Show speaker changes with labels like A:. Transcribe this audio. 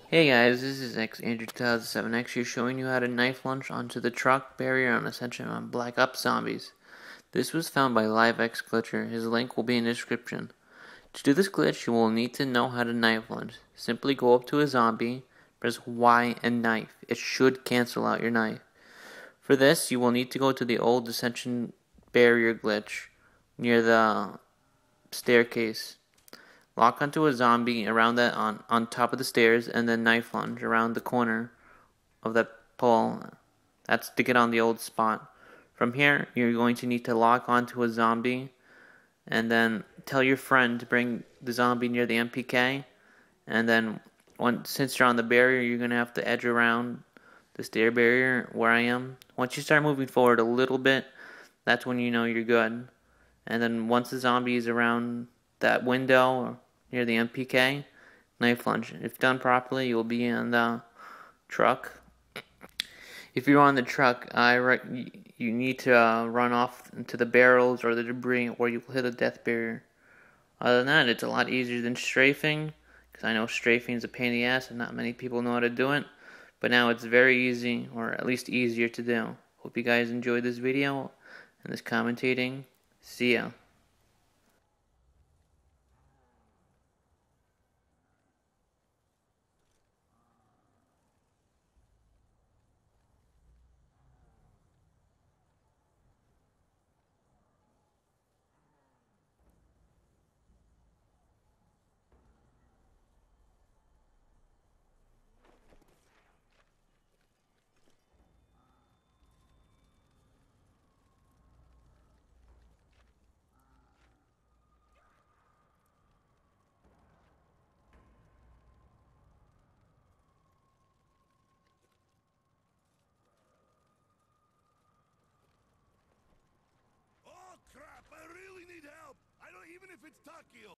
A: Hey guys, this is Andrew2007X here showing you how to knife lunge onto the truck barrier on Ascension on Black Ops Zombies. This was found by LivexGlitcher. His link will be in the description. To do this glitch, you will need to know how to knife lunge. Simply go up to a zombie, press Y and knife. It should cancel out your knife. For this, you will need to go to the old Ascension barrier glitch near the staircase. Lock onto a zombie around that on top of the stairs, and then knife lunge around the corner of that pole. That's to get on the old spot. From here, you're going to need to lock onto a zombie, and then tell your friend to bring the zombie near the MPK. And then, since you're on the barrier, you're going to have to edge around the stair barrier where I am. Once you start moving forward a little bit, that's when you know you're good. And then once the zombie is around that window or near the MPK, knife lunge. If done properly, you'll be in the truck. If you're on the truck, you need to run off into the barrels or the debris, or you will hit a death barrier. Other than that, it's a lot easier than strafing, because I know strafing is a pain in the ass and not many people know how to do it. But now it's very easy, or at least easier to do. Hope you guys enjoyed this video and this commentating. See ya.
B: Crap, I really need help. I don't even if it's Takio.